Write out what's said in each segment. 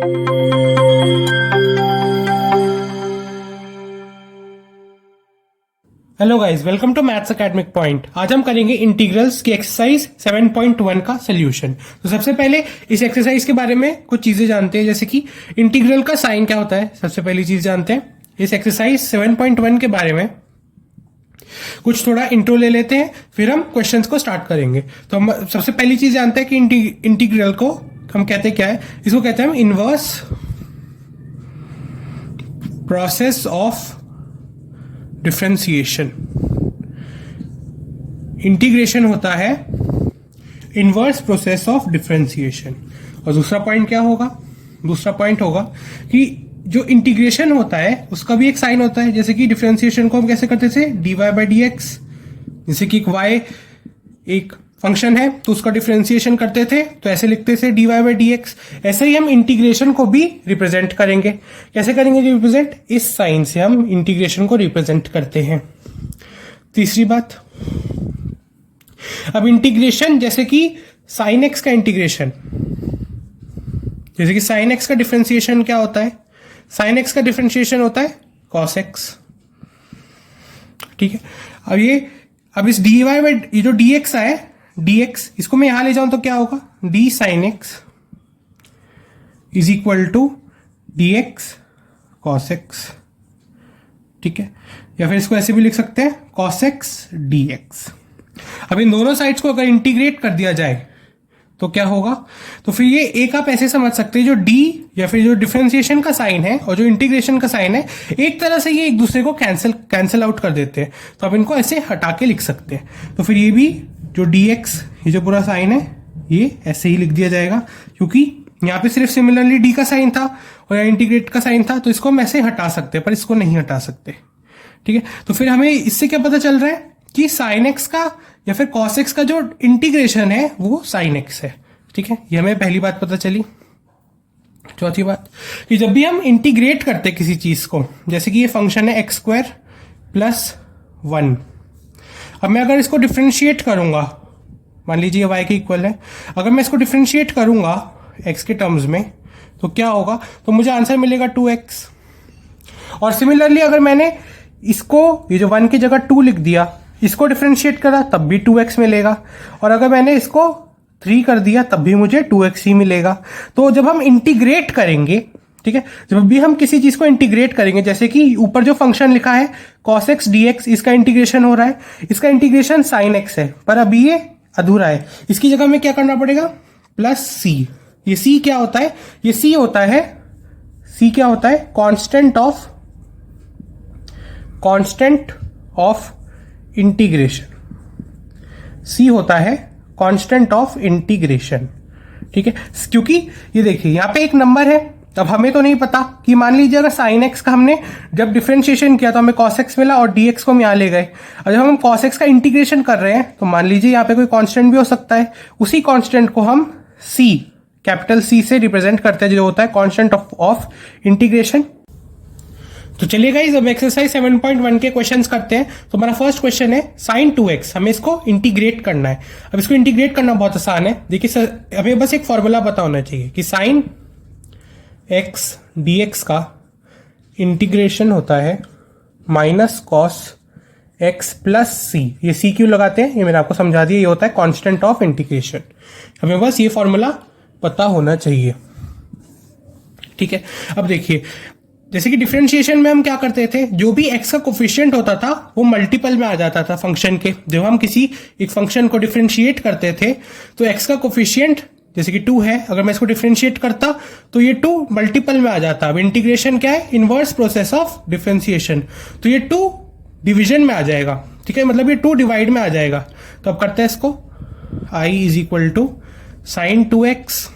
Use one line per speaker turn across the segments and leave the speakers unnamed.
Hello guys, welcome to maths academic point. आज हम करेंगे इंटीग्रल्स की एक्सरसाइज 7.1 का सोल्यूशन। तो सबसे पहले इस एक्सरसाइज के बारे में कुछ चीजें जानते हैं, जैसे कि इंटीग्रल का साइन क्या होता है। सबसे पहली चीज जानते हैं इस एक्सरसाइज 7.1 के बारे में। कुछ थोड़ा इंट्रो ले लेते हैं, फिर हम क्वेश्चंस को स्टार्ट करेंगे। तो हम सबसे पहली चीज जानते हैं कि इंटीग्रल को हम कहते हैं क्या है। इसको कहते हैं हम inverse process of differentiation. Integration होता है इनवर्स प्रोसेस ऑफ डिफरेंशिएशन। और दूसरा पॉइंट क्या होगा? दूसरा पॉइंट होगा कि जो इंटीग्रेशन होता है उसका भी एक साइन होता है। जैसे कि डिफरेंशिएशन को हम कैसे करते थे, dy बाई डी एक्स। जैसे कि y एक फंक्शन है तो उसका डिफरेंशिएशन करते थे तो ऐसे लिखते थे dy बाई डी एक्स। ऐसे ही हम इंटीग्रेशन को भी रिप्रेजेंट करेंगे। कैसे करेंगे रिप्रेजेंट? इस साइन से हम इंटीग्रेशन को रिप्रेजेंट करते हैं। तीसरी बात, अब इंटीग्रेशन जैसे कि साइन एक्स का इंटीग्रेशन, जैसे कि साइन एक्स का डिफरेंशिएशन क्या होता है? साइन एक्स का डिफरेंशिएशन होता है कॉस एक्स। ठीक है, अब इस डी वाई बाई ये जो डी एक्स आए, डी एक्स इसको मैं यहां ले जाऊं तो क्या होगा? D sine x is equal to d x cos x. ठीक है, या फिर इसको ऐसे भी लिख सकते हैं कॉस एक्स डी एक्स। अब इन दोनों साइड्स को अगर इंटीग्रेट कर दिया जाए तो क्या होगा? तो फिर ये एक आप ऐसे समझ सकते हैं, जो डी या फिर जो डिफरेंशिएशन का साइन है और जो इंटीग्रेशन का साइन है, एक तरह से ये एक दूसरे को कैंसिल आउट कर देते हैं। तो आप इनको ऐसे हटा के लिख सकते हैं। तो फिर ये भी जो डी एक्स, ये जो पूरा साइन है, ये ऐसे ही लिख दिया जाएगा, क्योंकि यहाँ पे सिर्फ सिमिलरली डी का साइन था और यहाँ इंटीग्रेट का साइन था, तो इसको हम ऐसे हटा सकते हैं, पर इसको नहीं हटा सकते। ठीक है, तो फिर हमें इससे क्या पता चल रहा है कि साइन एक्स का या फिर कॉस एक्स का जो इंटीग्रेशन है वो साइन एक्स है। ठीक है, ये हमें पहली बात पता चली। चौथी बात कि जब भी हम इंटीग्रेट करते हैं किसी चीज को, जैसे कि ये फंक्शन है एक्स स्क्वायर प्लस 1। अब मैं अगर इसको डिफरेंशिएट करूंगा, मान लीजिए y के इक्वल है, अगर मैं इसको डिफरेंशिएट करूंगा x के टर्म्स में तो क्या होगा? तो मुझे आंसर मिलेगा 2x। और सिमिलरली अगर मैंने इसको, ये जो 1 की जगह 2 लिख दिया, इसको डिफरेंशिएट करा तब भी 2x मिलेगा। और अगर मैंने इसको 3 कर दिया तब भी मुझे 2x ही मिलेगा। तो जब हम इंटीग्रेट करेंगे, ठीक है, जब भी हम किसी चीज को इंटीग्रेट करेंगे, जैसे कि ऊपर जो फंक्शन लिखा है cos x dx, इसका इंटीग्रेशन हो रहा है, इसका इंटीग्रेशन sin x है, पर अभी ये अधूरा है। इसकी जगह में क्या करना पड़ेगा? Plus c। ये c क्या होता है? ये c होता है, c क्या होता है? Constant of integration. c होता है कांस्टेंट ऑफ इंटीग्रेशन। ठीक है, क्योंकि ये देखिए यहाँ पे एक नंबर है। अब हमें तो नहीं पता कि मान लीजिए अगर साइन एक्स का हमने जब डिफरेंशिएशन किया तो हमें कॉस एक्स मिला और डी एक्स को हम यहाँ ले गए। और जब हम कॉस एक्स का इंटीग्रेशन कर रहे हैं तो मान लीजिए यहाँ पे कोई कांस्टेंट भी हो सकता है। उसी कांस्टेंट को हम सी, कैपिटल सी से रिप्रेजेंट करते हैं, जो होता है कांस्टेंट ऑफ इंटीग्रेशन। तो चलिए गाइस, अब एक्सरसाइज 7.1 के क्वेश्चंस करते हैं। तो हमारा फर्स्ट क्वेश्चन है साइन 2x, हमें इसको इंटीग्रेट करना है। अब इसको इंटीग्रेट करना बहुत आसान है। देखिए सर, हमें बस एक फॉर्मूला पता होना चाहिए कि साइन x dx का इंटीग्रेशन होता है minus cos x plus C. ये सी क्यों लगाते हैं ये मैंने आपको समझा दिया, ये होता है कांस्टेंट ऑफ इंटीग्रेशन। हमें बस ये फॉर्मूला पता होना चाहिए। ठीक है, अब देखिए, जैसे कि डिफरेंशिएशन में हम क्या करते थे, जो भी x का कोफिशिएंट होता था वो मल्टीपल में आ जाता था फंक्शन के। जब हम किसी एक फंक्शन को डिफरेंशिएट करते थे तो x का कोफिशिएंट जैसे कि 2 है, अगर मैं इसको डिफरेंशिएट करता तो ये 2 मल्टीपल में आ जाता। अब इंटीग्रेशन क्या है? Inverse process of differentiation. तो ये 2 डिवीजन में आ जाएगा। ठीक है, मतलब ये 2 डिवाइड में आ जाएगा। तो अब करते हैं इसको, i is equal to sine 2x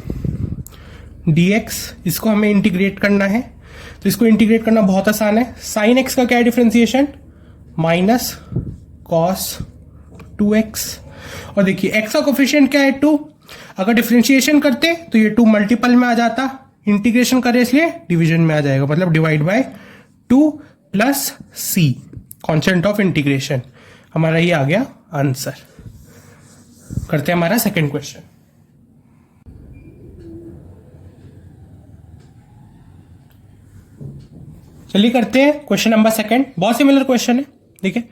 dx। इसको हमें इंटीग्रेट करना है, तो इसको इंटीग्रेट करना बहुत आसान है। साइन एक्स का क्या है डिफरेंशिएशन? Minus cos 2x। और देखिए x का कोफिशिएंट क्या है? 2। अगर डिफरेंशिएशन करते तो ये 2 मल्टीपल में आ जाता, इंटीग्रेशन करे इसलिए डिवीजन में आ जाएगा, मतलब divide by 2 plus c, constant of integration. हमारा ये आ गया आंसर। करते हैं हमारा सेकंड क्वेश्चन। चलिए करते हैं क्वेश्चन नंबर सेकंड, बहुत सिमिलर क्वेश्चन है। ठीक है,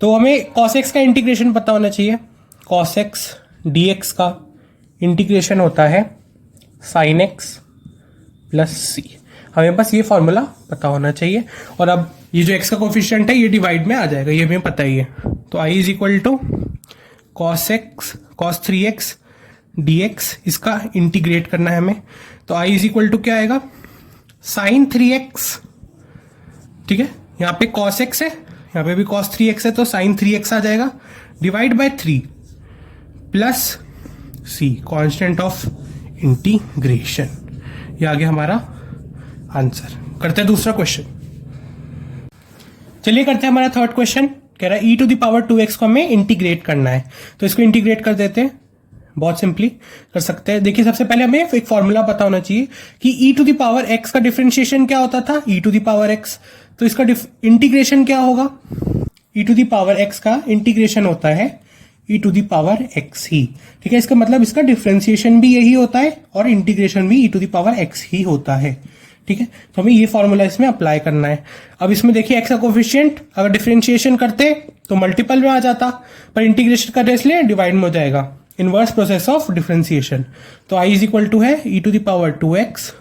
तो हमें cos x का इंटीग्रेशन पता होना चाहिए। cos x dx का इंटीग्रेशन होता है sin x प्लस सी। हमें बस ये फॉर्मूला पता होना चाहिए, और अब ये जो x का कोफिशिएंट है ये डिवाइड में आ जाएगा, ये हमें पता ही है। तो i is equal to cos 3x dx, इसका इंटीग्रेट करना है हमें। तो i इज इक्वल टू क्या आएगा, sin 3x। ठीक है, यहाँ पे cos x है, यहाँ पे भी cos 3x है, तो sin 3x आ जाएगा, divide by 3 plus c, constant of integration. ये आ गया हमारा आंसर। करते हैं दूसरा क्वेश्चन। चलिए करते हैं हमारा थर्ड क्वेश्चन। कह रहा है e to the power 2x को हमें इंटीग्रेट करना है, तो इसको इंटीग्रेट कर देते हैं। बहुत सिंपली कर सकते हैं। देखिए, सबसे पहले हमें एक फॉर्मूला पता होना चाहिए कि e to the power x का डिफरेंशिएशन क्या होता था, e to the power x। तो इसका इंटीग्रेशन क्या होगा, e to the power x का इंटीग्रेशन होता है e to the power x ही। ठीक है, इसका मतलब इसका डिफरेंशिएशन भी यही होता है और इंटीग्रेशन भी e to the power x ही होता है। ठीक है, तो हमें ये फॉर्मूला इसमें अप्लाई करना है। अब इसमें देखिए x का कोफिशिएंट अगर डिफरेंशिएशन करते तो मल्टीपल में आ जाता, पर इंटीग्रेशन करने इसलिए डिवाइड में हो जाएगा। Inverse process of differentiation. तो i इज इक्वल टू है e to the power 2x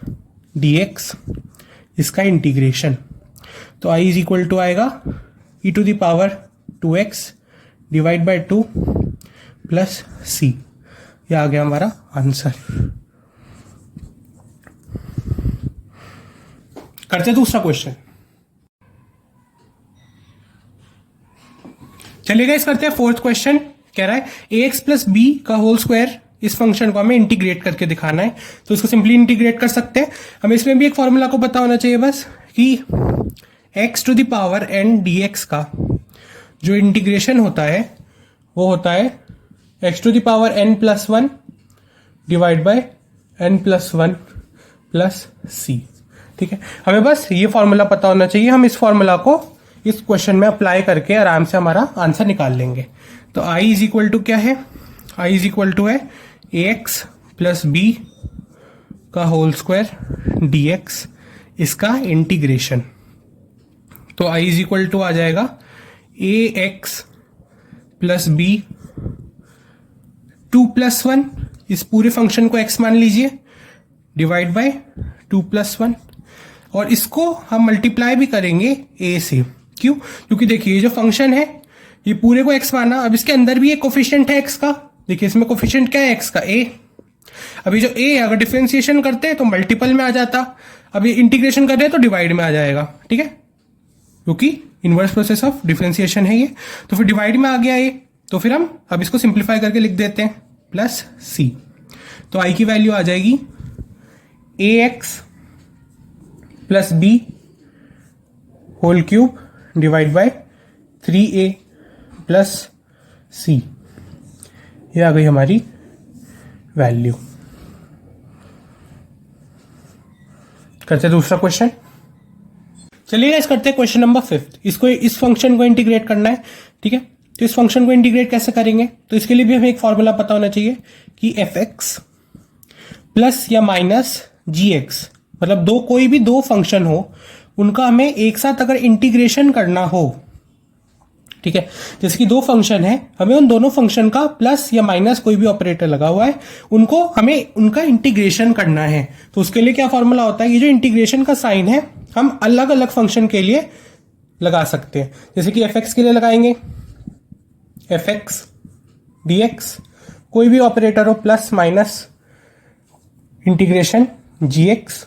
dx, इसका इंटीग्रेशन। तो i इज इक्वल टू आएगा e to the power 2x divide by 2 plus c। ये आ गया हमारा आंसर। करते दूसरा क्वेश्चन। चलिएगा, इस करते हैं फोर्थ क्वेश्चन। कह रहा है ax प्लस बी का होल स्क्वायर, इस फंक्शन को हमें इंटीग्रेट करके दिखाना है। तो इसको सिंपली इंटीग्रेट कर सकते हैं। हमें इसमें भी एक फॉर्मूला को पता होना चाहिए बस, कि x to the power n dx का जो इंटीग्रेशन होता है वो होता है x to the power n plus 1 divide by n plus 1 plus c। ठीक है, हमें बस ये फॉर्मूला पता होना चाहिए। हम इस फॉर्मूला को इस क्वेश्चन में अप्लाई करके आराम से हमारा आंसर निकाल लेंगे। तो i इज इक्वल टू क्या है, i इज इक्वल टू है ax प्लस बी का होल स्क्वायर dx, इसका इंटीग्रेशन। तो i इज इक्वल टू आ जाएगा ax प्लस बी 2 प्लस 1, इस पूरे फंक्शन को x मान लीजिए, डिवाइड बाय 2 प्लस 1, और इसको हम मल्टीप्लाई भी करेंगे a से। क्यों, क्योंकि देखिए ये जो फंक्शन है ये पूरे को x माना, अब इसके अंदर भी एक कोफिशिएंट है x का। देखिए इसमें कोफिशिएंट क्या है x का, a। अभी जो a अगर डिफरेंशिएशन करते हैं तो मल्टीपल में आ जाता, अभी इंटीग्रेशन कर रहे हैं तो डिवाइड में आ जाएगा। ठीक है, क्योंकि इनवर्स प्रोसेस ऑफ डिफरेंशिएशन है ये, तो फिर डिवाइड में आ गया ये। तो फिर हम अब इसको सिंप्लीफाई करके लिख देते हैं प्लस c। तो i की वैल्यू आ जाएगी ax plus b whole cube divide by 3a plus c। ये आ गई हमारी वैल्यू। करते दूसरा क्वेश्चन। चलिए इस करते हैं क्वेश्चन नंबर 5। इसको इस फंक्शन को इंटीग्रेट करना है। ठीक है, तो इस फंक्शन को इंटीग्रेट कैसे करेंगे, तो इसके लिए भी हमें एक फॉर्मूला पता होना चाहिए कि fx प्लस या माइनस gx, मतलब कोई भी दो फंक्शन हो उनका हमें एक साथ अगर इंटीग्रेशन करना हो, ठीक है, जैसे कि दो फंक्शन है, हमें उन दोनों फंक्शन का प्लस या माइनस कोई भी ऑपरेटर लगा हुआ है, उनको हमें उनका इंटीग्रेशन करना है। तो उसके लिए क्या फॉर्मूला होता है, ये जो इंटीग्रेशन का साइन है हम अलग अलग फंक्शन के लिए लगा सकते हैं। जैसे कि fx के लिए लगाएंगे fx dx, कोई भी ऑपरेटर हो plus minus integration gx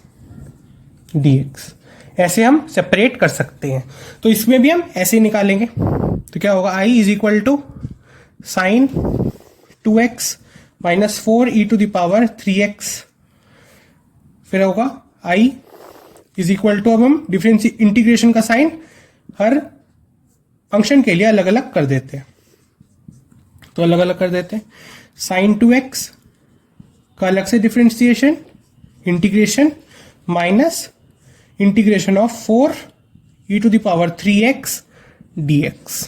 dx, ऐसे हम सेपरेट कर सकते हैं। तो इसमें भी हम ऐसे निकालेंगे। तो क्या होगा, i is equal to sine 2x minus 4 e to the power 3x, फिर होगा i इज इक्वल टू, अब हम डिफरेंस इंटीग्रेशन का साइन हर फंक्शन के लिए अलग अलग कर देते हैं। तो अलग अलग कर देते हैं, साइन 2x का अलग से differentiation integration minus integration of 4 e to the power 3x dx।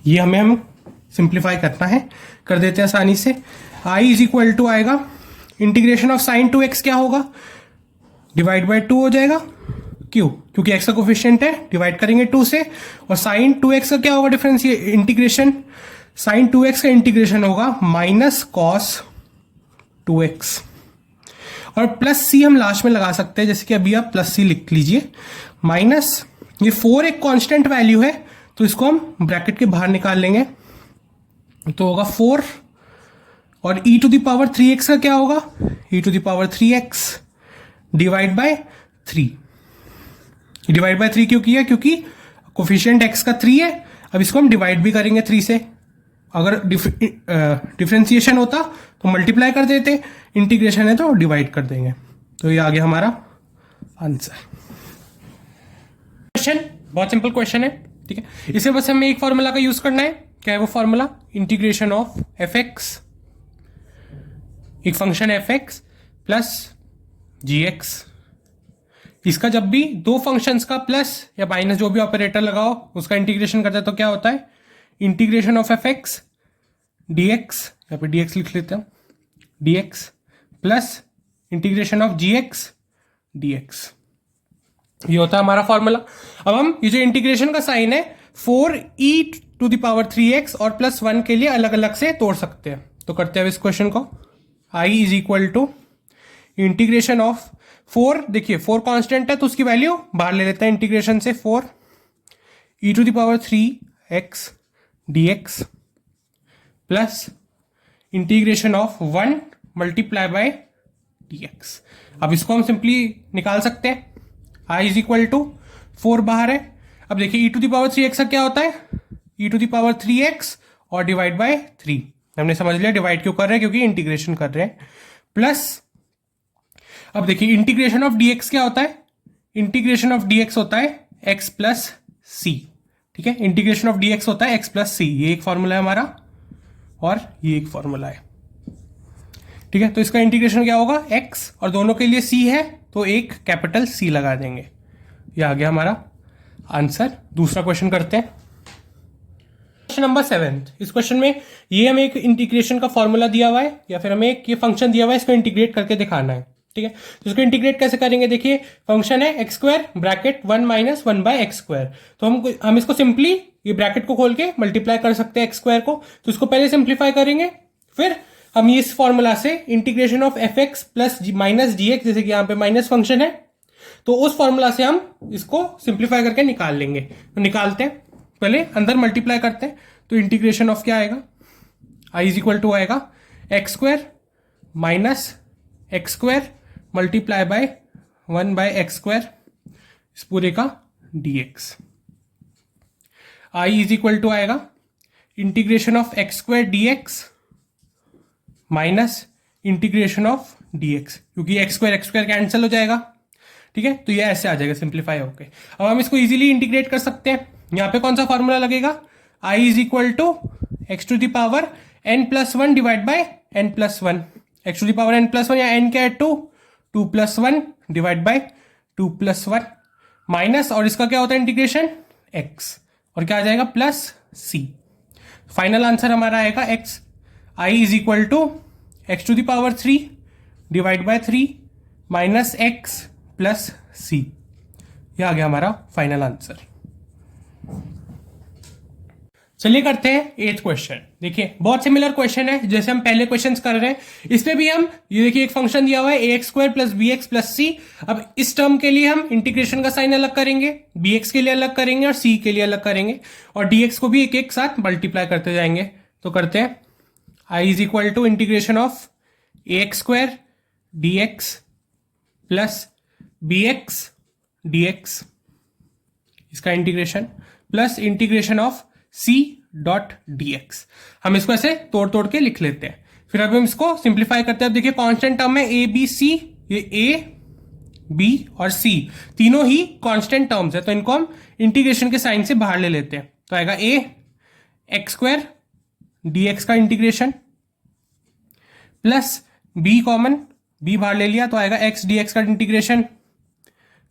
ये हम सिंप्लीफाई करना है, कर देते हैं आसानी से। i इज इक्वल टू आएगा इंटीग्रेशन ऑफ साइन 2x क्या होगा, डिवाइड बाय 2 हो जाएगा, क्यों? क्योंकि x का कोफिशिएंट है, डिवाइड करेंगे 2 से, और साइन 2x का क्या होगा डिफरेंस, ये इंटीग्रेशन, साइन 2x का इंटीग्रेशन होगा माइनस कॉस 2x, और प्लस सी हम लास्ट में लगा सकते हैं, जैसे कि अभी आप प्लस सी लिख लीजिए, माइनस ये 4 एक कांस्टेंट वैल्यू है तो इसको हम ब्रैकेट के बाहर निकाल लेंगे, तो होगा 4, और e to the power 3x का क्या होगा, e to the power 3x divide by 3, divide by 3 क्यों किया, क्योंकि कोफिशिएंट x का 3 है, अब इसको हम डिवाइड भी करेंगे 3 से, अगर डिफरेंशिएशन होता तो मल्टीप्लाई कर देते, इंटीग्रेशन है तो डिवाइड कर देंगे, तो ये आ गया हमारा आंसर। क्वेश्चन बहुत सिंपल क्वेश्चन है, ठीक है, इसे बस हमें एक फॉर्मूला का यूज करना है, क्या है वो फॉर्मूला, इंटीग्रेशन ऑफ fx, एक फंक्शन fx प्लस gx, इसका जब भी दो फंक्शंस का प्लस या माइनस जो भी ऑपरेटर लगाओ उसका इंटीग्रेशन करते हैं तो क्या होता है, इंटीग्रेशन ऑफ fx dx, यहाँ पे dx लिख लेते हैं, dx plus integration of gx dx, ये होता है हमारा फॉर्मूला। अब हम ये जो इंटीग्रेशन का साइन है 4e to the power 3x और प्लस 1 के लिए अलग अलग से तोड़ सकते हैं, तो करते हैं इस क्वेश्चन को, i is equal to integration of 4, देखिए 4 कांस्टेंट है तो उसकी वैल्यू बाहर ले लेते हैं इंटीग्रेशन से, 4 e to the power 3x dx plus integration of 1 multiply by dx। अब इसको हम सिंपली निकाल सकते हैं, i इज इक्वल टू 4 बाहर है, अब देखिए e to the power 3x का क्या होता है, e to the power 3x और डिवाइड बाय 3, हमने समझ लिया डिवाइड क्यों कर रहे हैं, क्योंकि इंटीग्रेशन कर रहे हैं, प्लस अब देखिए इंटीग्रेशन ऑफ dx क्या होता है, इंटीग्रेशन ऑफ dx होता है x प्लस सी, ठीक है, इंटीग्रेशन ऑफ dx होता है x प्लस सी, ये एक फॉर्मूला है हमारा और ये एक फॉर्मूला है, ठीक है, तो इसका इंटीग्रेशन क्या होगा x, और दोनों के लिए c है तो एक कैपिटल C लगा देंगे, ये आ गया हमारा आंसर। दूसरा क्वेश्चन करते हैं, क्वेश्चन नंबर 7, इस क्वेश्चन में ये हमें एक इंटीग्रेशन का फॉर्मूला दिया हुआ है या फिर हमें एक ये फंक्शन दिया हुआ है, इसको इंटीग्रेट करके दिखाना है, ठीक है, तो इसको इंटीग्रेट कैसे करेंगे, देखिए फंक्शन है x square bracket 1 minus 1 by x square, तो हम इसको सिंपली ये ब्रैकेट को खोल के मल्टीप्लाई कर सकते हैं एक्स स्क्वायर को, तो इसको पहले सिंप्लीफाई करेंगे, फिर हम इस फॉर्मूला से integration of fx plus minus gx, जैसे कि यहाँ पे माइनस फंक्शन है तो उस फॉर्मूला से हम इसको सिंप्लीफाई करके निकाल लेंगे, तो निकालते हैं, पहले अंदर मल्टीप्लाई करते हैं, तो इंटीग्रेशन ऑफ क्या आएगा, i इज इक्वल टू आएगा x square minus x square multiply by 1 by x square इस पूरे का dx, i is equal to आएगा integration of x square dx minus integration of dx, क्योंकि एक्स स्क्वायर कैंसिल हो जाएगा, ठीक है, तो ये ऐसे आ जाएगा सिंप्लीफाई होके। अब हम इसको इजीली इंटीग्रेट कर सकते हैं, यहाँ पे कौन सा फॉर्मूला लगेगा, i is equal to x to the power n plus 1 divide by n plus 1, x to the power n plus 1 या n क्या है 2 plus 1 divide by 2 plus 1 minus, और इसका क्या होता है इंटीग्रेशन x, और क्या आ जाएगा प्लस c, फाइनल आंसर हमारा आएगा x, i is equal to x to the power 3 divide by 3 minus x plus c, ये आ गया हमारा फाइनल आंसर। चलिए करते हैं 8th क्वेश्चन, देखिए बहुत सिमिलर क्वेश्चन है जैसे हम पहले क्वेश्चंस कर रहे हैं, इसमें भी हम ये देखिए एक फंक्शन दिया हुआ है ax square plus bx plus c, अब इस टर्म के लिए हम इंटीग्रेशन का साइन अलग करेंगे, bx के लिए अलग करेंगे और c के लिए अलग करेंगे, और dx को भी एक एक साथ मल्टीप्लाई करते जाएंगे, तो करते हैं i is equal to integration of ax square dx plus bx dx, इसका integration plus integration of c dot dx, हम इसको ऐसे तोड़ तोड़ के लिख लेते हैं, फिर अब हम इसको सिंप्लीफाई करते हैं, अब देखिए कांस्टेंट टर्म है a b c, ये a b और c तीनों ही कांस्टेंट टर्म्स है, तो इनको हम इंटीग्रेशन के साइन से बाहर ले लेते हैं, तो आएगा a एक्स स्क्वायर dx का integration plus b common, b बाहर ले लिया तो आएगा x dx का इंटीग्रेशन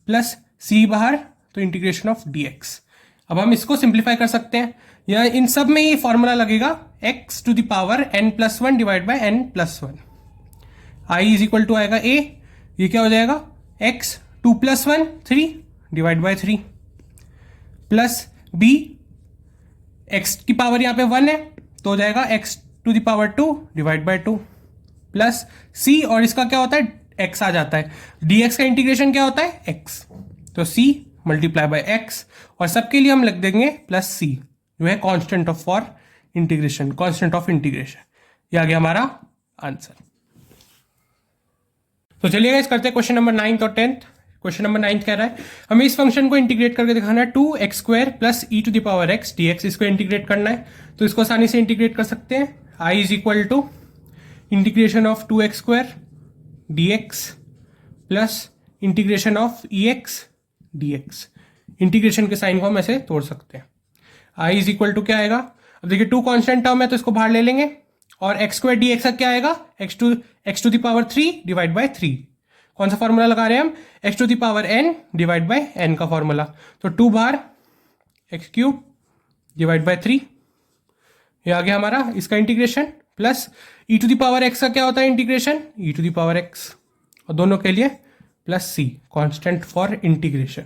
प्लस c बाहर, तो इंटीग्रेशन ऑफ dx। अब हम इसको सिंप्लीफाई कर सकते हैं, या इन सब में ये फॉर्मूला लगेगा x to the power n plus 1 divide by n plus 1, i is equal to आएगा a, ये क्या हो जाएगा x 2 plus 1 3 divide by 3 plus B x की पावर यहाँ पे 1 है तो हो जाएगा x to the power 2 divide by 2 plus C, और इसका क्या होता है एक्स आ जाता है, dx का इंटीग्रेशन क्या होता है एक्स, तो c मल्टीप्लाई बाय एक्स, और सबके लिए हम लिख देंगे प्लस सी जो है constant of for integration, constant of integration. ये आ गया हमारा आंसर। तो चलिए गाइस करते हैं क्वेश्चन नंबर 9 और 10। क्वेश्चन नंबर 9 कह रहा है हमें इस फंक्शन को इंटीग्रेट करके दिखाना है 2x² plus e to the power x dx, इसको इंटीग्रेट करना है तो इसको आसानी से इंटीग्रेट कर सकते हैं। I is equal to integration of 2x² dx plus integration of ex dx। Integration के साइन को हम ऐसे तोड़ सकते हैं। I इज इक्वल टू क्या आएगा, अब देखिए 2 कांस्टेंट टर्म है तो इसको बाहर ले लेंगे, और x² dx का क्या आएगा x to the power 3 divide by 3। कौन सा फॉर्मूला लगा रहे हैं हम, x to the power n divide by n का फॉर्मूला, तो 2 बार x³ डिवाइड बाय 3, ये आ गया हमारा इसका integration, plus e to the power x का क्या होता है integration e to the power x, और दोनों के लिए plus c constant for integration.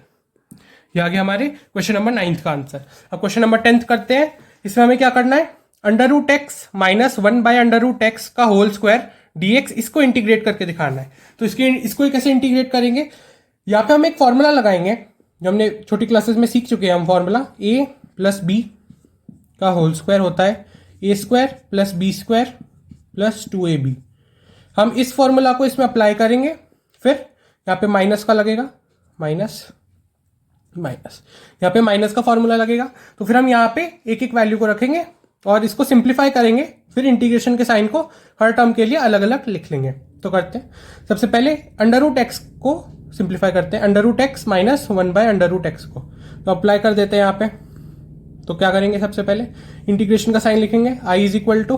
ये आ गया हमारे क्वेश्चन नंबर 9 का आंसर। अब क्वेश्चन नंबर 10 करते हैं। इसमें हमें क्या करना है, under root x minus 1 by under root x का होल स्क्वायर dx, इसको इंटीग्रेट करके दिखाना है। तो इसको कैसे इंटीग्रेट करेंगे, यहाँ पे हम एक फॉर्मूला लगाएंगे जो हमने छोटी क्लासेस में सीख चुके हैं हम, फॉर्मूला a प्लस बी का होल स्क्वायर होता है a² plus b² plus 2ab। हम इस फॉर्मूला को इसमें अप्लाई करेंगे, फिर यहाँ पे माइनस का लगेगा, माइनस यहाँ पे माइनस का फॉर्मूला लगेगा, तो फिर हम यहाँ पे एक एक वैल्यू को रखेंगे और इसको सिंप्लीफाई करेंगे, फिर इंटीग्रेशन के साइन को हर टर्म के लिए अलग अलग लिख लेंगे। तो करते हैं, सबसे पहले अंडर रूट एक्स को सिंप्लीफाई करते हैं, under root x minus 1 by under root x को, तो अप्लाई कर देते हैं यहाँ पे। तो क्या करेंगे, सबसे पहले इंटीग्रेशन का साइन लिखेंगे, I is equal to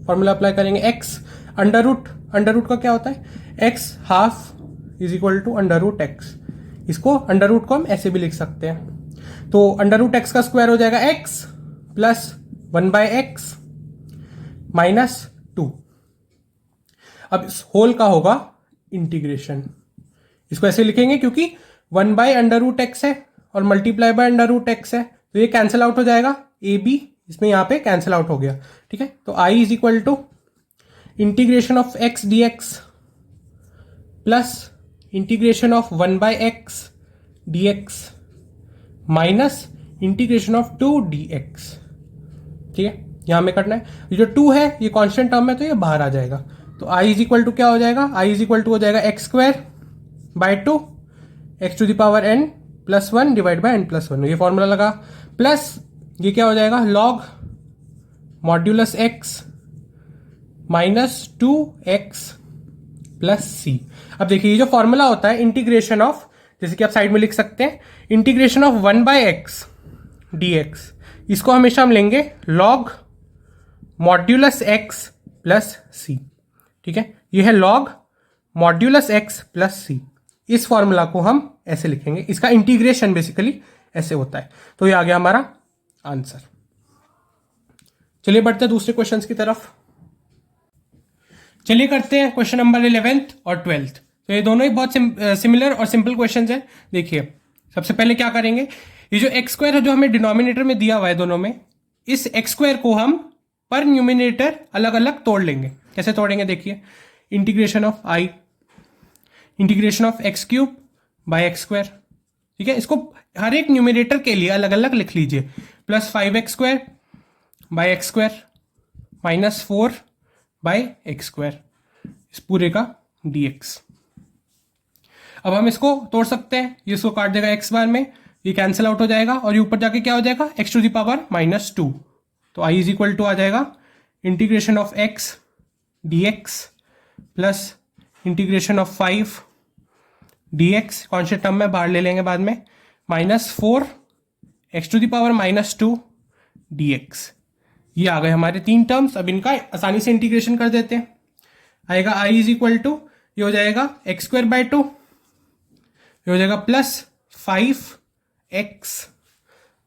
formula apply करेंगे x अंडर रूट का क्या होता है x half is equal to under root x, इसको अंडर रूट को हम ऐसे भी लिख सकते हैं। तो अंडर रूट एक्स का स्क्वायर हो जाएगा x plus 1 by x minus 2। अब इस होल का होगा इंटीग्रेशन, इसको ऐसे लिखेंगे क्योंकि 1 बाय अंडर रूट एक्स है और multiply by under root x है, तो ये कैंसिल आउट हो जाएगा, ए बी इसमें यहाँ पे कैंसिल आउट हो गया, ठीक है। तो I is equal to integration of x dx plus integration of 1 by x dx minus integration of 2 dx, ठीक है। यहां में करना है, ये जो 2 है ये कांस्टेंट टर्म है तो ये बाहर आ जाएगा, तो I इज इक्वल टू क्या हो जाएगा, I इज इक्वल टू हो जाएगा x² by 2 x to the power n plus 1 divide by n plus 1, ये फॉर्मूला लगा, प्लस ये क्या हो जाएगा log modulus x minus 2x plus C. अब देखिए ये जो फॉर्मूला होता है इंटीग्रेशन ऑफ, जैसे कि आप साइड में लिख सकते हैं integration of 1 by x dx, इसको हमेशा हम लेंगे log modulus x plus c, ठीक है। ये है log modulus x plus c, इस फॉर्मूला को हम ऐसे लिखेंगे, इसका इंटीग्रेशन बेसिकली ऐसे होता है। तो ये आ गया हमारा आंसर। चलिए बढ़ते हैं दूसरे क्वेश्चंस की तरफ। चलिए करते हैं क्वेश्चन नंबर 11th और 12th। तो ये दोनों ही बहुत सिमिलर और सिंपल क्वेश्चंस हैं। देखिए सबसे पहले क्या करेंगे, ये जो x² है जो हमें डिनोमिनेटर में दिया हुआ है दोनों में, इस x² को हम पर न्यूमिनेटर अलग अलग तोड़ लेंगे। कैसे तोड़ेंगे, देखिए integration of I integration of x³ by x², ठीक है। इसको हर एक न्यूमिनेटर के लिए अलग अलग लिख लीजिए, plus 5x² bye x² minus 4 bye x², इस पूरे का dx। अब हम इसको तोड़ सकते हैं, ये इसको काट देगा x बार में, ये कैंसिल आउट हो जाएगा और ये ऊपर जाके क्या हो जाएगा x to the power minus 2। तो I इज इक्वल टू आ जाएगा integration of x dx plus integration of 5 dx, constant term में बाहर ले लेंगे बाद में, minus 4 x to the power minus 2 dx। ये आ गए हमारे 3 टर्म्स। अब इनका आसानी से इंटीग्रेशन कर देते हैं, आएगा I इज इक्वल टू, ये हो जाएगा x² बाय 2, ये हो जाएगा प्लस 5x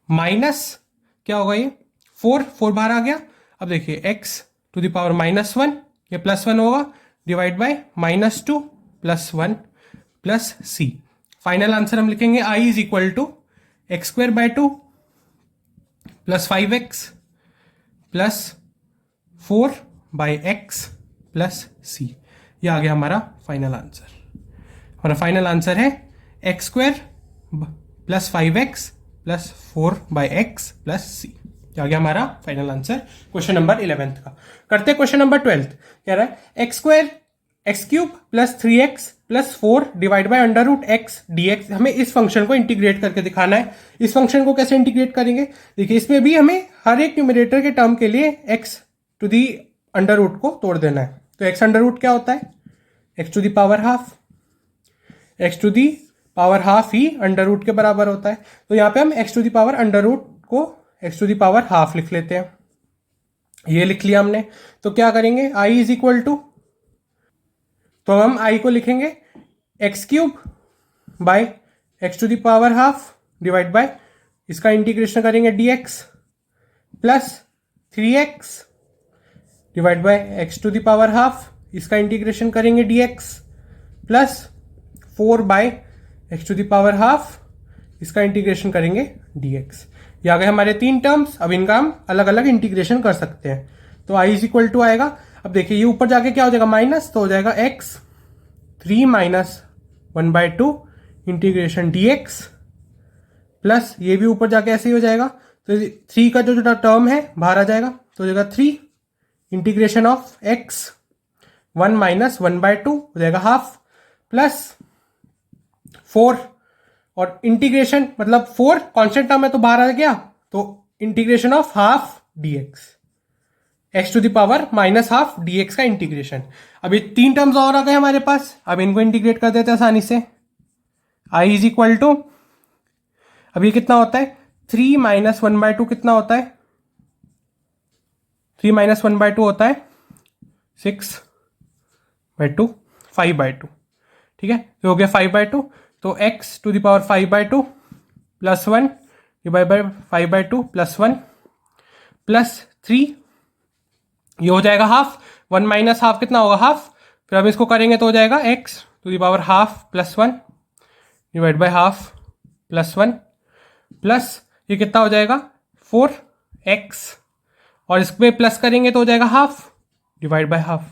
माइनस क्या होगा ये 4 बाहर आ गया। अब देखिए x to the power minus 1, ये प्लस 1 होगा, divide by minus 2 plus 1 plus c। Final answer हम लिखेंगे i is equal to x square by 2 plus 5x plus 4 by x plus C. ये आ गया हमारा फाइनल आंसर। हमारा फाइनल आंसर है x square plus 5x plus 4 by x plus C. आ गया हमारा final answer question number 11th का। करते हैं क्वेश्चन नंबर 12th। कह रहा है x square x cube plus 3x plus 4 divide by under root x d x. हमें इस फंक्शन को इंटीग्रेट करके दिखाना है। इस फंक्शन को कैसे इंटीग्रेट करेंगे, देखिए इसमें भी हमें हर एक न्यूमरेटर के टर्म के लिए x to the under root को तोड़ देना है। तो x अंडर रूट क्या होता है, x to the power half. x to the power half ही अंडर रूट के बराबर होता है। तो यहाँ पे हम x to the power under root को x to the power half लिख लेते हैं। ये लिख लिया हमने। तो क्या करेंगे, i इज इक्वल टू, तो हम i को लिखेंगे x cube by x to the power half divide by, इसका इंटीग्रेशन करेंगे dx plus 3x divide by x to the power half, इसका इंटीग्रेशन करेंगे dx plus 4 by x to the power half, इसका integration करेंगे dx। ये आ गए हमारे तीन टर्म्स। अब इनका हम अलग अलग इंटीग्रेशन कर सकते हैं। तो i इज इक्वल टू आएगा, अब देखिए ये ऊपर जाके क्या हो जाएगा माइनस, तो हो जाएगा x 3 minus 1/2 integration dx plus ये भी ऊपर जाके ऐसे ही हो जाएगा। तो 3 का जो टर्म है बाहर आ जाएगा, तो हो जाएगा 3 इंटीग्रेशन ऑफ x 1 माइनस 1/2 हो जाएगा हाफ प्लस 4, और इंटीग्रेशन मतलब 4 कांस्टेंट टर्म है तो बाहर आ गया, तो integration of half dx, x to the power minus half dx का इंटीग्रेशन। अब ये तीन टर्म्स और आ गए हमारे पास। अब इनको इंटीग्रेट कर देते हैं आसानी से। i इज इक्वल टू, अब ये कितना होता है 3 माइनस 1/2 कितना होता है, 3 माइनस 1/2 होता है 6/2 5/2। ठीक है, तो हो गया 5/2। तो x to the power 5/2 plus 1 divide by 5/2 plus 1 plus 3, ये हो जाएगा हाफ। 1 माइनस हाफ कितना होगा हाफ, फिर अब इसको करेंगे तो हो जाएगा x to the power half plus 1 divide by half plus 1 plus ये कितना हो जाएगा 4x, और इस पे प्लस करेंगे तो हो जाएगा half divide by half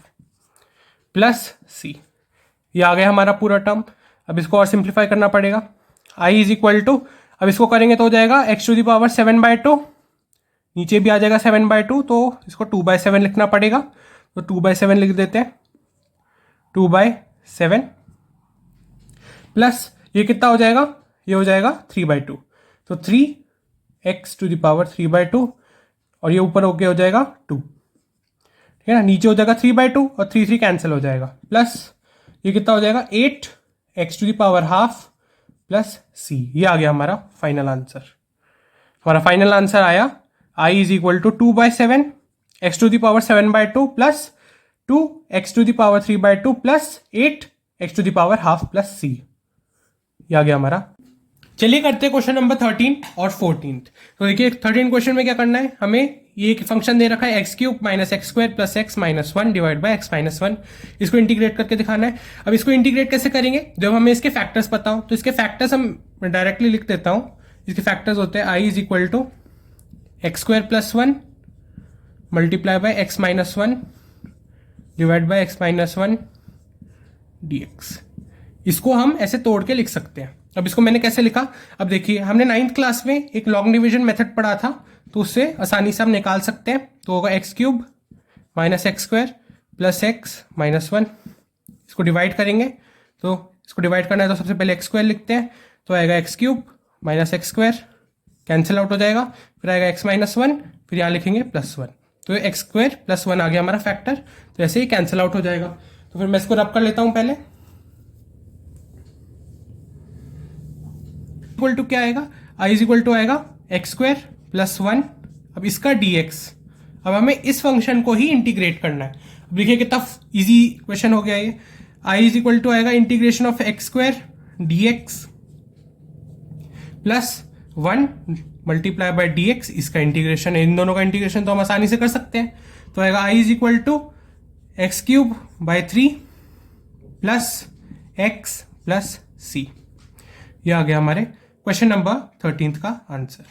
plus c। ये आ गया हमारा पूरा टर्म। अब इसको और सिंप्लीफाई करना पड़ेगा। i इज इक्वल टू, अब इसको करेंगे तो हो जाएगा x टू द पावर 7/2, नीचे भी आ जाएगा 7/2, तो इसको 2/7 लिखना पड़ेगा। तो 2/7 लिख देते हैं, 2/7 प्लस ये कितना हो जाएगा, ये हो जाएगा 3/2, तो 3x टू द पावर 3/2, और ये ऊपर होके हो जाएगा 2। ठीक है ना, नीचे हो जाएगा 3/2 और 3 कैंसिल हो जाएगा, प्लस ये कितना हो जाएगा 8x to the power half plus c। ये आ गया हमारा फाइनल आंसर। हमारा फाइनल आंसर आया i is equal to 2/7 x to the power 7/2 plus 2x to the power 3/2 plus 8x to the power half plus c। ये आ गया हमारा। चलिए करते हैं क्वेश्चन नंबर 13 और 14। तो देखिए 13 क्वेश्चन में क्या करना है, हमें ये एक फंक्शन दे रखा है x cube minus x square plus x minus 1 divide by x minus 1। इसको इंटीग्रेट करके दिखाना है। अब इसको इंटीग्रेट कैसे करेंगे, जब हमें इसके फैक्टर्स पता हो, तो इसके फैक्टर्स हम डायरेक्टली लिख देता हूँ। इसके फैक्टर्स होते हैं i is equal to x square plus 1 multiply by x minus 1 divide by x minus 1 dx। इसको हम ऐसे तोड़ के लिख सकते हैं। अब इसको मैंने कैसे लिखा, अब देखिए हमने 9th क्लास में एक लॉन्ग डिवीजन मेथड पढ़ा था, तो उससे आसानी से हम निकाल सकते हैं। तो होगा x cube minus x square plus x minus 1। इसको डिवाइड करेंगे, तो इसको डिवाइड करना है तो सबसे पहले एक्स स्क्वायर लिखते हैं, तो आएगा x cube minus x square, cancel out हो जाएगा, फिर आएगा एक्स माइनस 1, फिर यहाँ लिखेंगे प्लस 1। तो एक्स स्क्वायर प्लस 1 आ गया हमारा फैक्टर, तो ऐसे ही कैंसिल आउट हो जाएगा। तो फिर मैं इसको रब कर लेता हूँ पहले। इक्वल टू क्या आएगा, i इज इक्वल टू आएगा एक्स स्क्वायर प्लस 1, अब इसका dx। अब हमें इस फंक्शन को ही इंटीग्रेट करना है। अब देखिए कितना इजी क्वेश्चन हो गया ये। i इज इक्वल टू आएगा integration of x square dx plus 1 multiply by dx, इसका इंटीग्रेशन है। इन दोनों का इंटीग्रेशन तो हम आसानी से कर सकते हैं। तो आएगा i is equal to x cube by 3 plus x plus c। ये आ गया हमारे क्वेश्चन नंबर 13 का आंसर।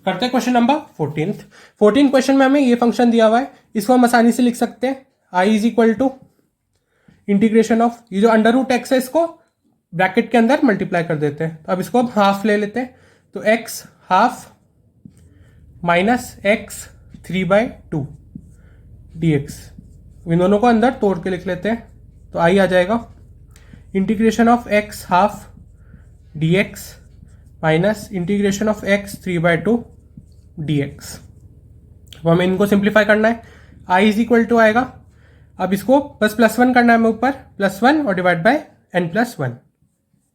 करते हैं क्वेश्चन नंबर 14 क्वेश्चन में हमें ये फंक्शन दिया हुआ है, इसको हम आसानी से लिख सकते हैं I is equal to integration of, ये जो अंडर रूट एक्स है इसको ब्रैकेट के अंदर मल्टीप्लाई कर देते हैं, तो अब इसको हम हाफ ले लेते हैं, तो x half minus x 3/2 dx, इन दोनों को अंदर तोड़ के लिख लेते हैं, तो आई आ जाएगा integration of x half dx minus integration of x 3/2 dx। अब हमें इनको सिंप्लीफाई करना है, आई इज इक्वल टू आएगा, अब इसको बस +1 करना है हमें ऊपर, +1 और divide by n+1,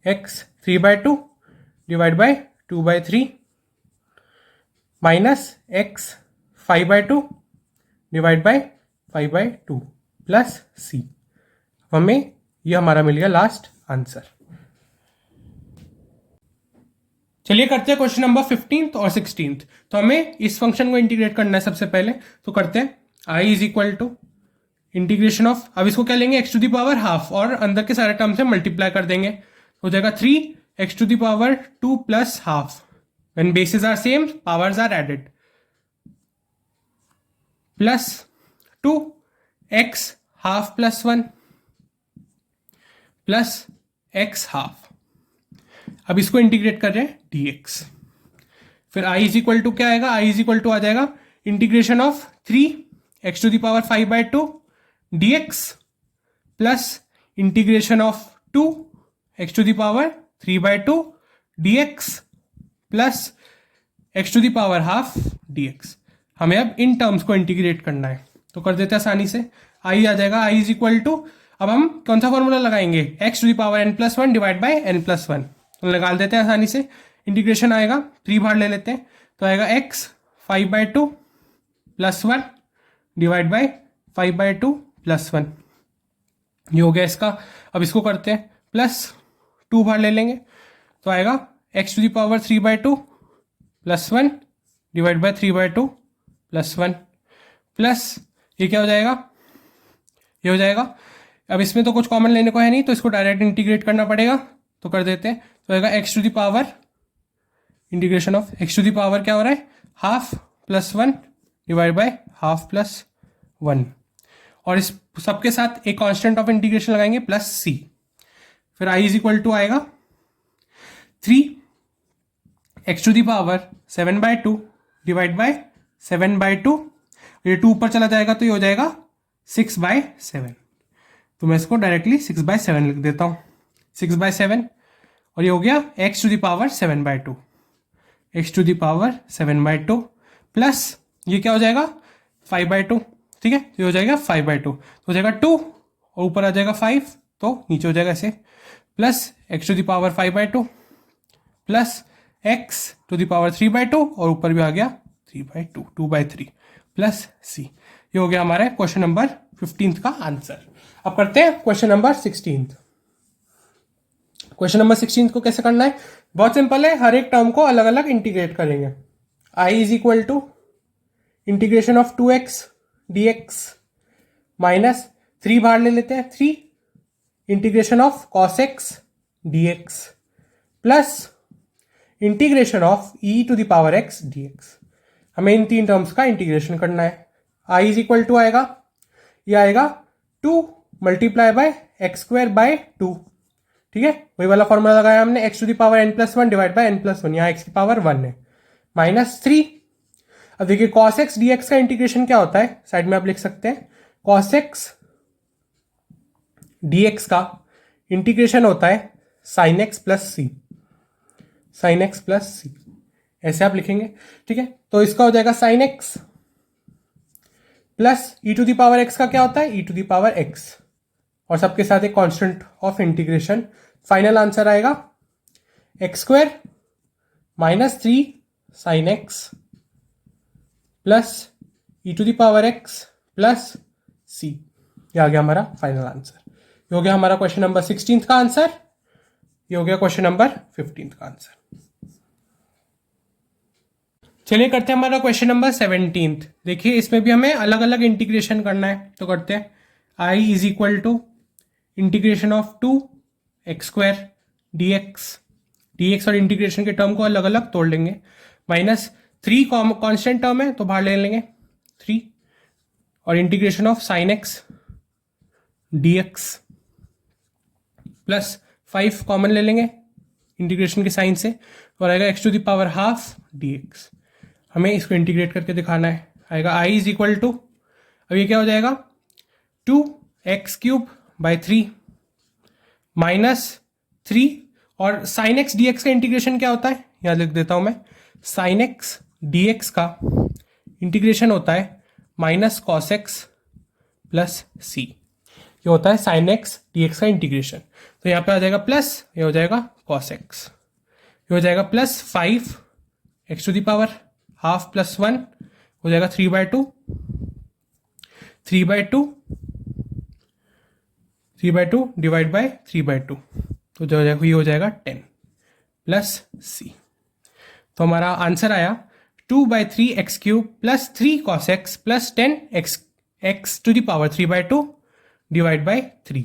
x 3/2 divide by 2/3 minus x 5/2 divide by 5/2 plus C. हमें ये हमारा मिल गया लास्ट आंसर। चलिए करते हैं क्वेश्चन नंबर 15 और 16। तो हमें इस फंक्शन को इंटीग्रेट करना है सबसे पहले, तो करते हैं I is equal to integration of, अब इसको क्या लेंगे x to the power half और अंदर के सारे टर्म से मल्टीप्लाई कर देंगे, हो जाएगा 3x to the power 2 plus half, when bases are same powers are added, plus 2x half plus 1 plus x half. अब इसको इंटीग्रेट कर रहे हैं dx, फिर i इज इक्वल टू क्या आएगा, i इज इक्वल टू आ जाएगा integration of 3x to the power 5/2 dx plus integration of 2x to the power 3/2 dx plus x to the power half dx। हमें अब in terms को integrate करना है, तो कर देते हैं आसानी से, i आ जाएगा i इज इक्वल टू, अब हम कौन सा फॉर्मूला लगाएंगे, x to the power n+1 divide by n+1, तो लगा देते हैं आसानी से, इंटीग्रेशन आएगा 3 बार ले लेते हैं, तो आएगा x 5/2 plus 1 divide by 5/2 plus 1, ये हो गया इसका। अब इसको करते हैं प्लस 2 बार ले लेंगे, तो आएगा x to the power 3/2 plus 1 divide by 3/2 plus 1 plus ये क्या हो जाएगा, ये हो जाएगा। अब इसमें तो कुछ कॉमन लेने को है नहीं, तो इसको डायरेक्ट इंटीग्रेट करना पड़ेगा, तो कर देते हैं, तो आएगा x to the power integration of x to the power क्या हो रहा है, half plus 1 divide by half plus 1, और इस सबके साथ एक कांस्टेंट ऑफ इंटीग्रेशन लगाएंगे प्लस c, फिर i इज इक्वल टू आएगा 3x to the power 7/2 divide by 7/2, ये 2 ऊपर चला जाएगा तो ये हो जाएगा 6/7, तो मैं इसको डायरेक्टली 6/7 लिख देता हूँ, 6/7, और ये हो गया x to the power 7/2, x to the power 7/2 plus ये क्या हो जाएगा 5/2, ठीक है, तो ये हो जाएगा 5/2, तो हो जाएगा 2 और ऊपर आ जाएगा 5, तो नीचे हो जाएगा ऐसे, plus x to the power 5/2 plus x to the power 3/2 और ऊपर भी आ गया 3/2, 2/3 प्लस c। ये हो गया हमारा क्वेश्चन नंबर 15 का आंसर। अब करते हैं क्वेश्चन नंबर 16। क्वेश्चन नंबर 16 को कैसे करना है, बहुत सिंपल है, हर एक टर्म को अलग अलग इंटीग्रेट करेंगे। i is equal to integration of 2x dx minus 3 बाहर ले लेते हैं, 3 integration of cos x dx plus integration of e to the power x dx। हमें इन तीन टर्म्स का इंटीग्रेशन करना है। i इज इक्वल टू आएगा, ये आएगा 2 मल्टीप्लाई बाय x²/2, ठीक है, वही वाला फॉर्मूला लगाया हमने, x to the power n+1 divide by n+1, यहाँ x की पावर 1 है, माइनस 3। अब देखिए cos x dx का इंटीग्रेशन क्या होता है, साइड में आप लिख सकते हैं, cos x dx का इंटीग्रेशन होता है sin x plus c, sin x plus c, ऐसे आप लिखेंगे, ठीक है, तो इसका हो जाएगा sin x plus e to the power x का क्या होता है, e to the power x, और सबके साथ एक constant of integration. Final answer आएगा x² minus 3 sin x plus e to the power x plus c। ये आ गया हमारा फाइनल आंसर। ये हो गया हमारा क्वेश्चन नंबर 16 का आंसर, ये हो गया क्वेश्चन नंबर 15 का आंसर। चलिए करते हैं हमारा क्वेश्चन नंबर 17। देखिए इसमें भी हमें अलग अलग इंटीग्रेशन करना है, तो करते हैं i is equal to integration of 2 x square d x और इंटीग्रेशन के टर्म को अलग अलग तोड़ लेंगे, माइनस 3 कॉन्स्टेंट टर्म है तो बाहर ले लेंगे 3, और integration of sine x d x plus 5 common ले लेंगे इंटीग्रेशन के साइन से, और आएगा x to the power half d x. हमें इसको इंटीग्रेट करके दिखाना है, आएगा आई इज इक्वल टू, अब ये क्या हो जाएगा 2x³ बाई 3 माइनस 3, और साइन एक्स डी एक्स का इंटीग्रेशन क्या होता है, यहां लिख देता हूं मैं, साइन एक्स डी एक्स का इंटीग्रेशन होता है minus cos x plus C. ये होता है साइन एक्स डी एक्स का इंटीग्रेशन। तो यहाँ पे आ जाएगा प्लस, ये हो जाएगा कॉस एक्स, ये हो जाएगा plus 5 x to the power half plus 1 हो जाएगा 3/2 डिवाइड बाय 3/2, तो जो हो जाएगा ये हो जाएगा 10 प्लस सी। तो हमारा आंसर आया 2/3x³ plus 3 cos x plus 10 x to the power 3/2 divide by 3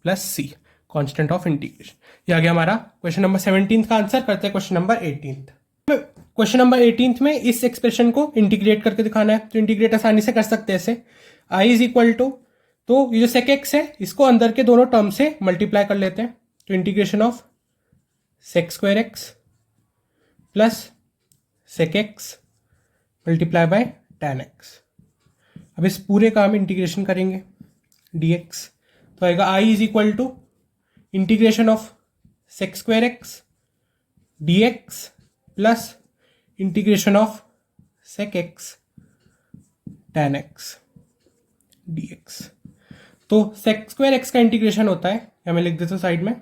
plus c, constant of integration. ये आ गया हमारा क्वेश्चन नंबर 17 का आंसर। करते हैं क्वेश्चन नंबर 18। क्वेश्चन नंबर 18 में इस एक्सप्रेशन को इंटीग्रेट करके दिखाना है, तो इंटीग्रेट आसानी से कर सकते हैं ऐसे, आई इज इक्वल टू, तो ये जो सेक एक्स है इसको अंदर के दोनों टर्म से मल्टीप्लाई कर लेते हैं, तो integration of sec square x plus sec x multiply by tan x. अब इस पूरे का हम इंटीग्रेशन करेंगे dx, तो आएगा I is equal to integration of sec square x dx plus integration of sec x tan x dx। तो sec square x का इंटीग्रेशन होता है, या मैं लिख देता हूं साइड में,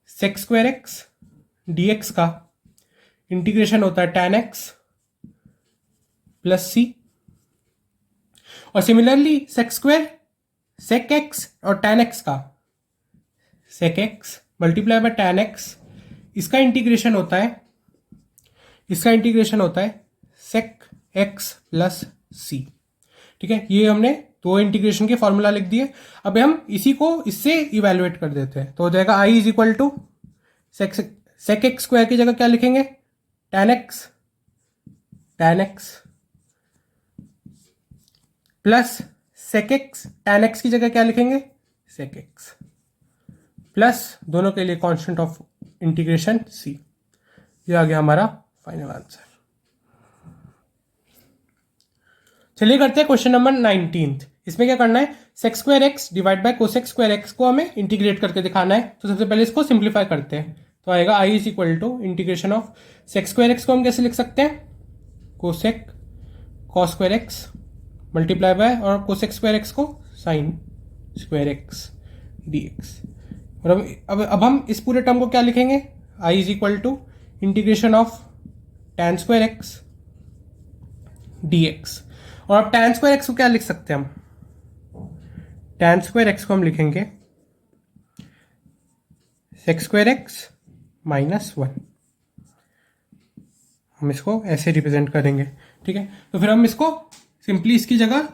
सेक स्क्वायर एक्स dx का इंटीग्रेशन होता है tan एक्स प्लस सी, और similarly sec square sec x और tan एक्स का sec x multiply by tan x, इसका इंटीग्रेशन होता है सेक एक्स प्लस सी। ठीक है, ये हमने दो इंटीग्रेशन के फॉर्मूला लिख दिए। अब हम इसी को इससे इवेलुएट कर देते हैं, तो हो जाएगा I is equal to sec x square की जगह क्या लिखेंगे tan x plus sec x, tan x की जगह क्या लिखेंगे सेक एक्स, प्लस दोनों के लिए कांस्टेंट ऑफ इंटीग्रेशन सी। ये आ गया हमारा फाइनल आंसर। चलिए करते हैं क्वेश्चन नंबर 19। इसमें क्या करना है, sec square x divide by cosec square x को हमें इंटीग्रेट करके दिखाना है। तो सबसे पहले इसको सिंप्लीफाई करते हैं, तो आएगा I is equal to integration of sec square x को हम कैसे लिख सकते हैं, cosec cos square x multiply by, और कोसेक स्क्वायर एक्स को साइन स्क्वायर एक्स dx। और अब हम इस पूरे टर्म को क्या लिखेंगे, I is equal to integration of tan square x dx। और अब tan स्क्वायर एक्स को क्या लिख सकते हैं हम, tan स्क्वायर एक्स को हम लिखेंगे सेक स्क्वायर एक्स माइनस 1। हम इसको ऐसे रिप्रेजेंट करेंगे। ठीक है, तो फिर हम इसको सिंपली इसकी जगह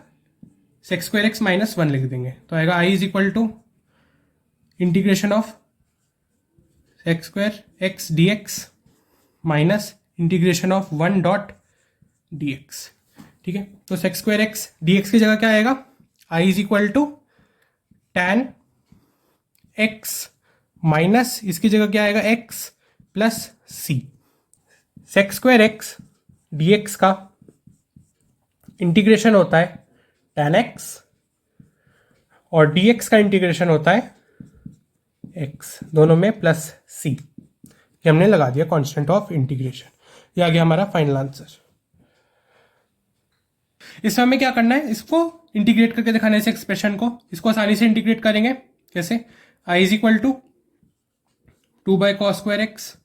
सेक स्क्वायर एक्स माइनस 1 लिख देंगे, तो आएगा I is equal to integration of sec square x dx minus integration of 1 dot dx। ठीक है, तो सेक स्क्वायर एक्स dx की जगह क्या आएगा, I is equal to tan x minus इसकी जगह क्या आएगा x plus c. Sec square x dx का इंटीग्रेशन होता है tan x, और dx का इंटीग्रेशन होता है x, दोनों में प्लस c। ये हमने लगा दिया कांस्टेंट ऑफ इंटीग्रेशन। ये आ गया हमारा फाइनल आंसर। इसमें हमें क्या करना है, इसको इंटीग्रेट करके दिखाना है इस एक्सप्रेशन को। इसको आसानी से इंटीग्रेट करेंगे कैसे, I is equal to 2/cos square x.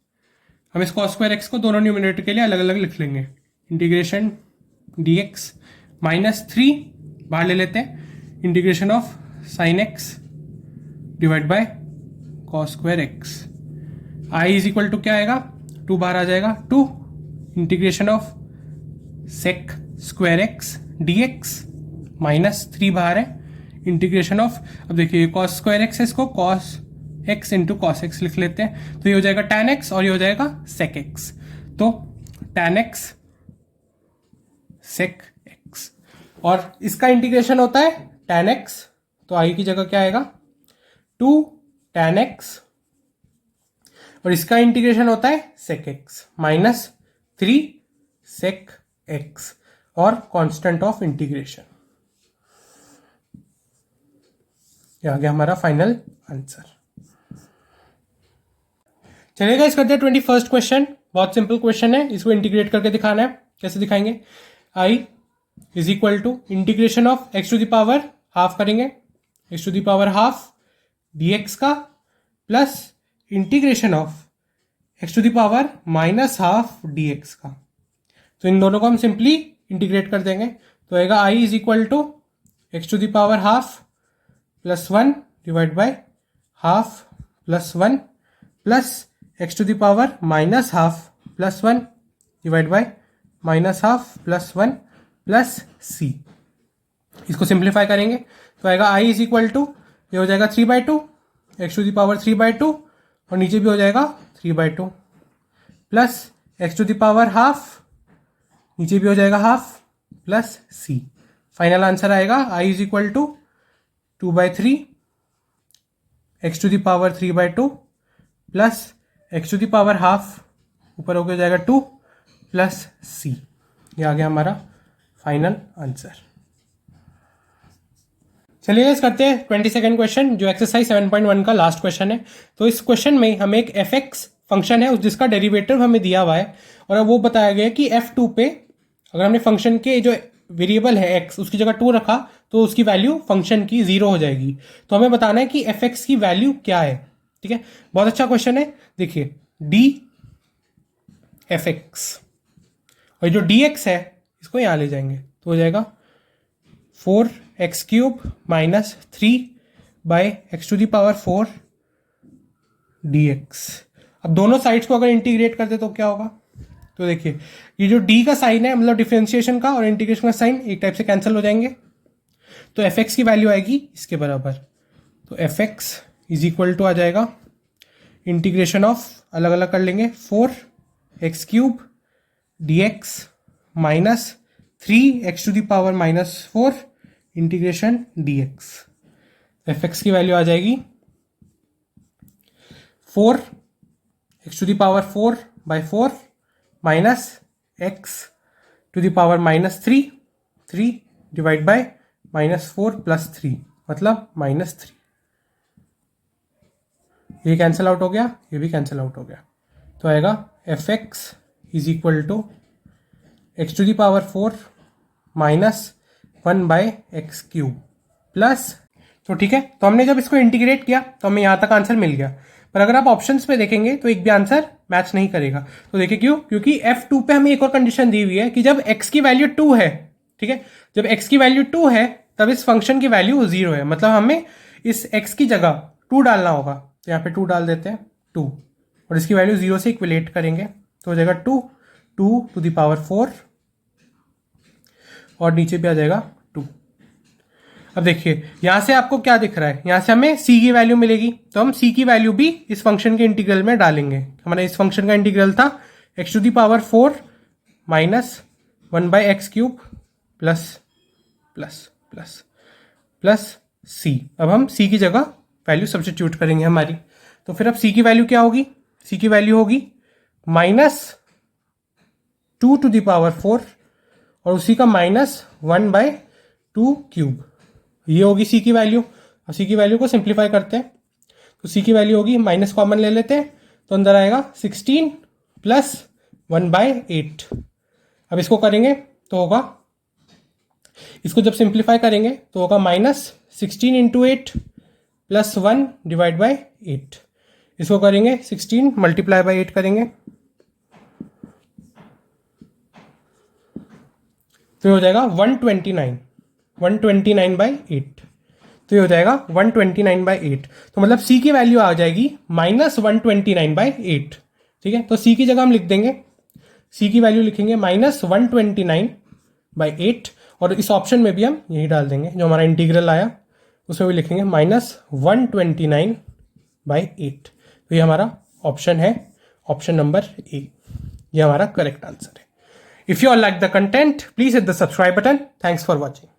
हम इस cos स्क्वायर एक्स को दोनों न्यूमरेटर के लिए अलग अलग लिख लेंगे, इंटीग्रेशन dx माइनस 3 बाहर ले लेते हैं, integration of sine x divide by cos square x. I is equal to क्या आएगा, 2 बाहर आ जाएगा, 2 integration of sec square x dx minus 3 बाहर है, इंटीग्रेशन ऑफ, अब देखिए cos स्क्वायर एक्स है, इसको cos x into cos x लिख लेते हैं, तो ये हो जाएगा tan x और ये हो जाएगा sec x। तो tan x sec x, और इसका इंटीग्रेशन होता है tan x, तो आई की जगह क्या आएगा 2 tan x, और इसका इंटीग्रेशन होता है sec x minus 3 sec x, और कांस्टेंट ऑफ इंटीग्रेशन। ये आ गया हमारा फाइनल आंसर। चलिए गाइस करते हैं 21st क्वेश्चन। बहुत सिंपल क्वेश्चन है, इसको इंटीग्रेट करके दिखाना है। कैसे दिखाएंगे? i is equal to integration of x to the power half करेंगे, x to the power half dx का, plus integration of x to the power minus half dx का। तो इन दोनों को हम सिंपली इंटीग्रेट कर देंगे, तो आएगा i is equal to x to the power half plus 1 divide by half plus 1 plus x to the power minus half plus 1 divide by minus half plus 1 plus c। इसको simplify करेंगे तो आएगा i is equal to, ये हो जाएगा 3/2 x to the power 3/2, और नीचे भी हो जाएगा 3/2 plus x to the power half, नीचे भी हो जाएगा half plus c। Final answer आएगा i is equal to 2/3 x to the power 3/2 plus x to the power half, ऊपर होकर जाएगा 2 प्लस c। ये आ गया हमारा फाइनल आंसर। चलिए गाइस करते हैं 22nd क्वेश्चन, जो एक्सरसाइज 7.1 का लास्ट क्वेश्चन है। तो इस क्वेश्चन में हमें एक fx फंक्शन है जिसका डेरिवेटिव हमें दिया हुआ है, और अब वो बताया गया कि f2 पे अगर हमने फंक्शन के जो वेरिएबल है x उसकी जगह 2 रखा तो उसकी वैल्यू फंक्शन की 0 हो जाएगी। तो हमें बताना है कि fx की वैल्यू क्या है। ठीक है, बहुत अच्छा क्वेश्चन है। देखिए d fx, और जो dx है इसको यहां ले जाएंगे तो हो जाएगा 4x³ minus 3 by x to the power 4 dx। अब दोनों साइड्स को अगर इंटीग्रेट कर दे तो क्या होगा? तो देखिए ये जो d का साइन है मतलब डिफरेंशिएशन का, और इंटीग्रेशन का साइन एक टाइप से कैंसिल हो जाएंगे, तो fx की वैल्यू आएगी इसके बराबर। तो fx इज इक्वल टू आ जाएगा इंटीग्रेशन ऑफ, अलग अलग कर लेंगे, 4x³ dx minus 3x to the power minus 4 integration dx। fx की वैल्यू आ जाएगी 4x to the power 4 by 4 minus x to the power minus 3 divide by minus 4 plus 3 मतलब माइनस 3। ये कैंसिल आउट हो गया, ये भी कैंसिल आउट हो गया, तो आएगा fx is equal to x to the power 4 minus 1 by x³ plus, तो ठीक है। तो हमने जब इसको इंटीग्रेट किया तो हमें यहां तक आंसर मिल गया, पर अगर आप ऑप्शंस पे देखेंगे तो एक भी आंसर मैच नहीं करेगा। तो देखिए क्यों? क्योंकि f2 पे हमें एक और कंडीशन दी हुई है कि जब x की वैल्यू 2 है, ठीक है, जब x की वैल्यू 2 है तब इस फंक्शन की वैल्यू 0 है, मतलब हमें इस x की जगह 2 डालना होगा। तो यहाँ पे 2 डाल देते हैं 2, और इसकी वैल्यू 0 से इक्विलेट करेंगे तो हो जाएगा 2 टू द पावर 4, और नीचे भी आ जाएगा 2। अब देखिए यहां से आपको क्या दिख रहा है, यहां से हमें c की वैल्यू मिलेगी, तो हम c की वैल्यू भी इस फंक्शन के इंटीग्रल में डालेंगे। हमारा इस फंक्शन का इंटीग्रल था x to the power 4 minus 1 by x³ plus plus plus plus c। अब हम c की जगह वैल्यू सब्स्टिट्यूट करेंगे हमारी, तो फिर अब c की वैल्यू क्या होगी? c की वैल्यू होगी माइनस 2 टू द पावर 4 और उसी का माइनस 1/2³। ये होगी सी की वैल्यू, और सी की वैल्यू को सिंप्लीफाई करते हैं तो सी की वैल्यू होगी, माइनस कॉमन ले लेते हैं तो अंदर आएगा 16 प्लस 1/8। अब इसको करेंगे तो होगा, इसको जब सिंप्लीफाई करेंगे तो होगा minus 16 into 8 plus 1 divide by 8। इसको करेंगे 16 मल्टीप्लाई बाई 8 करेंगे तो ये हो जाएगा 129/8। तो ये हो जाएगा 129/8। तो मतलब c की वैल्यू आ जाएगी माइनस 129/8। ठीक है, तो c की जगह हम लिख देंगे, c की वैल्यू लिखेंगे माइनस 129/8, और इस ऑप्शन में भी हम यही डाल देंगे जो हमारा इंटीग्रल आया, उसमें भी लिखेंगे माइनस 129 बाई 8। तो ये हमारा ऑप्शन है, ऑप्शन नंबर ए, ये हमारा करेक्ट आंसर है। If you are like the content, please hit the subscribe button. Thanks for watching.